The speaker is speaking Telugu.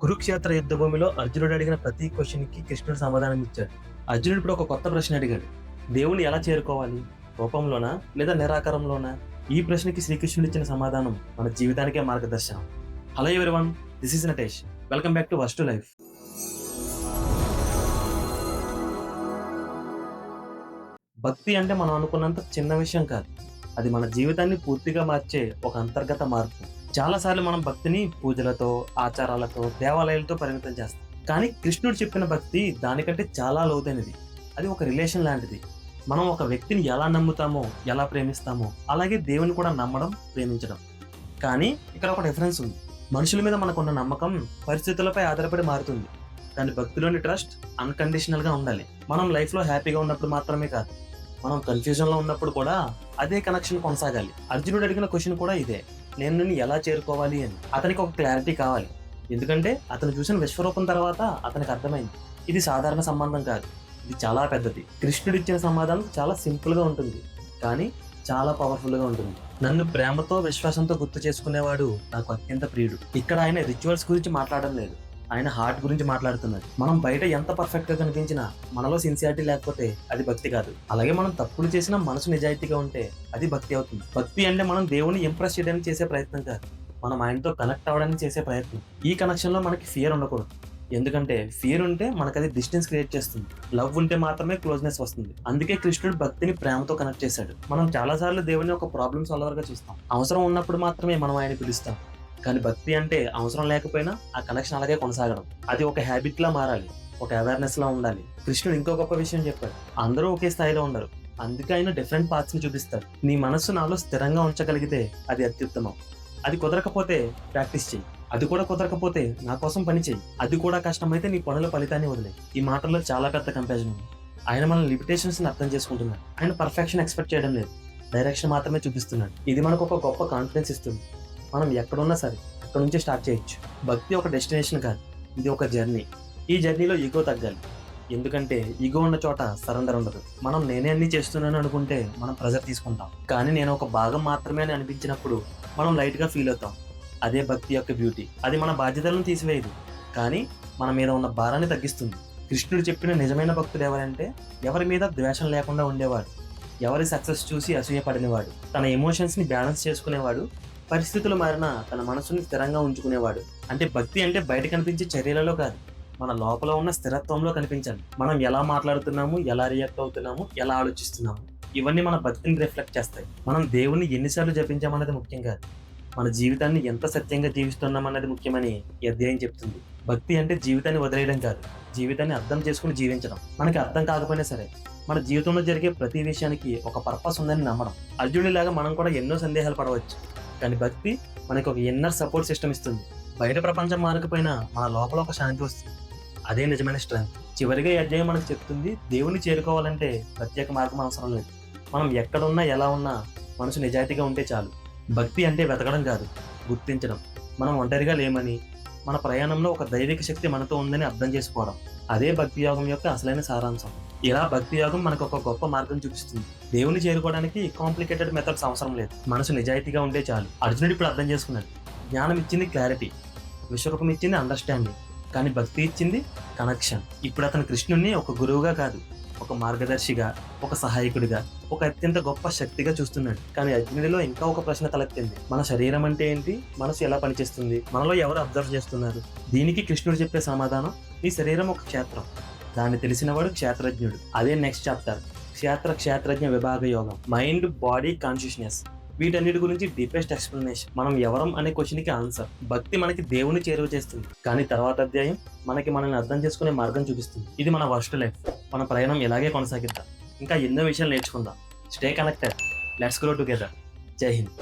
కురుక్షేత్ర యుద్ధ భూమిలో అర్జునుడు అడిగిన ప్రతి క్వశ్చన్కి కృష్ణుడు సమాధానం ఇచ్చాడు. అర్జునుడు ఇప్పుడు ఒక కొత్త ప్రశ్న అడిగాడు. దేవుని ఎలా చేరుకోవాలి? రూపంలోనా లేదా నిరాకారంలోనా? ఈ ప్రశ్నకి శ్రీకృష్ణుడు ఇచ్చిన సమాధానం మన జీవితానికే మార్గదర్శనం. Hello everyone, this is Natesh. Welcome back to verse to life. భక్తి అంటే మనం అనుకున్నంత చిన్న విషయం కాదు. అది మన జీవితాన్ని పూర్తిగా మార్చే ఒక అంతర్గత మార్పు. చాలాసార్లు మనం భక్తిని పూజలతో, ఆచారాలతో, దేవాలయాలతో పరిమితం చేస్తాం. కానీ కృష్ణుడు చెప్పిన భక్తి దానికంటే చాలా లోతైనది. అది ఒక రిలేషన్ లాంటిది. మనం ఒక వ్యక్తిని ఎలా నమ్ముతామో, ఎలా ప్రేమిస్తామో, అలాగే దేవుని కూడా నమ్మడం, ప్రేమించడం. కానీ ఇక్కడ ఒక డిఫరెన్స్ ఉంది. మనుషుల మీద మనకున్న నమ్మకం పరిస్థితులపై ఆధారపడి మారుతుంది. కానీ భక్తిలోని ట్రస్ట్ అన్కండిషనల్గా ఉండాలి. మనం లైఫ్లో హ్యాపీగా ఉన్నప్పుడు మాత్రమే కాదు, మనం కన్ఫ్యూజన్లో ఉన్నప్పుడు కూడా అదే కనెక్షన్ కొనసాగాలి. అర్జునుడు అడిగిన క్వశ్చన్ కూడా ఇదే, నేను నిన్ను ఎలా చేరుకోవాలి అని. అతనికి ఒక క్లారిటీ కావాలి. ఎందుకంటే అతను చూసిన విశ్వరూపం తర్వాత అతనికి అర్థమైంది, ఇది సాధారణ సంబంధం కాదు, ఇది చాలా పెద్దది. కృష్ణుడు ఇచ్చిన సమాధానం చాలా సింపుల్గా ఉంటుంది, కానీ చాలా పవర్ఫుల్గా ఉంటుంది. నన్ను ప్రేమతో, విశ్వాసంతో గుర్తు చేసుకునేవాడు నాకు అత్యంత ప్రియుడు. ఇక్కడ ఆయన రిచువల్స్ గురించి మాట్లాడడం లేదు, ఆయన హార్ట్ గురించి మాట్లాడుతున్నాడు. మనం బయట ఎంత పర్ఫెక్ట్ గా కనిపించినా మనలో సిన్సియారిటీ లేకపోతే అది భక్తి కాదు. అలాగే మనం తప్పులు చేసినా మనసు నిజాయితీగా ఉంటే అది భక్తి అవుతుంది. భక్తి అంటే మనం దేవుని ఇంప్రెస్ చేయడానికి చేసే ప్రయత్నం కాదు, మనం ఆయనతో కనెక్ట్ అవ్వడానికి చేసే ప్రయత్నం. ఈ కనెక్షన్ లో మనకి ఫియర్ ఉండకూడదు. ఎందుకంటే ఫియర్ ఉంటే మనకు అది డిస్టెన్స్ క్రియేట్ చేస్తుంది. లవ్ ఉంటే మాత్రమే క్లోజ్నెస్ వస్తుంది. అందుకే కృష్ణుడు భక్తిని ప్రేమతో కనెక్ట్ చేశాడు. మనం చాలా సార్లు దేవుని ఒక ప్రాబ్లమ్ సాల్వర్ గా చూస్తాం. అవసరం ఉన్నప్పుడు మాత్రమే మనం ఆయన పిలుస్తాం. కానీ భక్తి అంటే అవసరం లేకపోయినా ఆ కనెక్షన్ అలాగే కొనసాగడం. అది ఒక హ్యాబిట్ లా మారాలి, ఒక అవేర్నెస్ లా ఉండాలి. కృష్ణుడు ఇంకో గొప్ప విషయం చెప్పాడు, అందరూ ఒకే స్థాయిలో ఉండరు, అందుకే ఆయన డిఫరెంట్ పార్ట్స్ ని చూపిస్తాడు. నీ మనస్సు నాలో స్థిరంగా ఉంచగలిగితే అది అత్యుత్తమం. అది కుదరకపోతే ప్రాక్టీస్ చెయ్యి. అది కూడా కుదరకపోతే నా కోసం పని చెయ్యి. అది కూడా కష్టమైతే నీ పనుల ఫలితాన్ని వదిలే. ఈ మాటల్లో చాలా పెద్ద కంపారిజన్ ఉంది. ఆయన మన లిమిటేషన్స్ ని అర్థం చేసుకుంటున్నాడు. ఆయన పర్ఫెక్షన్ ఎక్స్పెక్ట్ చేయడం లేదు, డైరెక్షన్ మాత్రమే చూపిస్తున్నాడు. ఇది మనకు ఒక గొప్ప కాన్ఫిడెన్స్ ఇస్తుంది. మనం ఎక్కడున్నా సరే అక్కడ నుంచి స్టార్ట్ చేయొచ్చు. భక్తి ఒక డెస్టినేషన్ కాదు, ఇది ఒక జర్నీ. ఈ జర్నీలో ఈగో తగ్గాలి. ఎందుకంటే ఈగో ఉన్న చోట సరెండర్ ఉండదు. మనం నేనే అన్ని చేస్తున్నాను అనుకుంటే మనం ప్రెజర్ తీసుకుంటాం. కానీ నేను ఒక భాగం మాత్రమే అని అనిపించినప్పుడు మనం లైట్ గా ఫీల్ అవుతాం. అదే భక్తి యొక్క బ్యూటీ. అది మన బాధ్యతలను తీసివేయదు, కానీ మన మీద ఉన్న భారాన్ని తగ్గిస్తుంది. కృష్ణుడు చెప్పిన నిజమైన భక్తుడు ఎవరంటే ఎవరి మీద ద్వేషం లేకుండా ఉండేవాడు, ఎవరి సక్సెస్ చూసి అసూయపడినవాడు, తన ఎమోషన్స్ ని బ్యాలెన్స్ చేసుకునేవాడు, పరిస్థితులు మారినా తన మనసుని స్థిరంగా ఉంచుకునేవాడు. అంటే భక్తి అంటే బయట కనిపించే చర్యలలో కాదు, మన లోపల ఉన్న స్థిరత్వంలో కనిపించాలి. మనం ఎలా మాట్లాడుతున్నాము, ఎలా రియాక్ట్ అవుతున్నాము, ఎలా ఆలోచిస్తున్నాము, ఇవన్నీ మన భక్తిని రిఫ్లెక్ట్ చేస్తాయి. మనం దేవుణ్ణి ఎన్నిసార్లు జపించామన్నది ముఖ్యం కాదు, మన జీవితాన్ని ఎంత సత్యంగా జీవిస్తున్నామన్నది ముఖ్యమని ఈ అధ్యాయం చెప్తుంది. భక్తి అంటే జీవితాన్ని వదిలేయడం కాదు, జీవితాన్ని అర్థం చేసుకుని జీవించడం. మనకి అర్థం కాకపోయినా సరే మన జీవితంలో జరిగే ప్రతి విషయానికి ఒక పర్పస్ ఉందని నమ్మడం. అర్జునుడిలాగా మనం కూడా ఎన్నో సందేహాలు పడవచ్చు, కానీ భక్తి మనకు ఒక ఇన్నర్ సపోర్ట్ సిస్టమ్ ఇస్తుంది. బయట ప్రపంచం మారకపోయినా మన లోపల ఒక శాంతి వస్తుంది, అదే నిజమైన స్ట్రెంగ్త్. చివరిగా ఈ అధ్యాయం మనకు చెప్తుంది, దేవుని చేరుకోవాలంటే ప్రత్యేక మార్గం అవసరం లేదు. మనం ఎక్కడున్నా, ఎలా ఉన్నా మనసు నిజాయితీగా ఉంటే చాలు. భక్తి అంటే వెతకడం కాదు, గుర్తించడం. మనం ఒంటరిగా లేమని, మన ప్రయాణంలో ఒక దైవిక శక్తి మనతో ఉందని అర్థం చేసుకోవడం. అదే భక్తి యోగం యొక్క అసలైన సారాంశం. ఇలా భక్తి యోగం మనకు ఒక గొప్ప మార్గం చూపిస్తుంది. దేవుని చేరుకోవడానికి కాంప్లికేటెడ్ మెథడ్స్ అవసరం లేదు, మనసు నిజాయితీగా ఉంటే చాలు. అర్జునుడు ఇప్పుడు అర్థం చేసుకున్నాడు, జ్ఞానం ఇచ్చింది క్లారిటీ, విశ్వరూపం ఇచ్చింది అండర్స్టాండింగ్, కానీ భక్తి ఇచ్చింది కనెక్షన్. ఇప్పుడు అతను కృష్ణుడిని ఒక గురువుగా కాదు, ఒక మార్గదర్శిగా, ఒక సహాయకుడిగా, ఒక అత్యంత గొప్ప శక్తిగా చూస్తున్నాడు. కానీ అర్జునుడిలో ఇంకా ఒక ప్రశ్న తలెత్తింది, మన శరీరం అంటే ఏంటి, మనసు ఎలా పనిచేస్తుంది, మనలో ఎవరు అబ్జర్వ్ చేస్తున్నారు? దీనికి కృష్ణుడు చెప్పే సమాధానం, ఈ శరీరం ఒక క్షేత్రం, దాన్ని తెలిసినవాడు క్షేత్రజ్ఞుడు. అదే నెక్స్ట్ చాప్టర్, క్షేత్రజ్ఞ విభాగ యోగం, మైండ్, బాడీ, కాన్షియస్నెస్. వీటన్నిటి గురించి డీపెస్ట్ ఎక్స్ప్లెనేషన్. మనం ఎవరం అనే క్వశ్చన్ కి ఆన్సర్. భక్తి మనకి దేవుని చేరువ చేస్తుంది, కానీ తర్వాత అధ్యాయం మనకి మనల్ని అర్థం చేసుకునే మార్గం చూపిస్తుంది. ఇది మన వర్స్ట్ లైఫ్. మన ప్రయాణం ఇలాగే కొనసాగిద్దాం, ఇంకా ఎన్నో విషయాలు నేర్చుకుందాం. Stay connected, let's grow together. జై హింద్.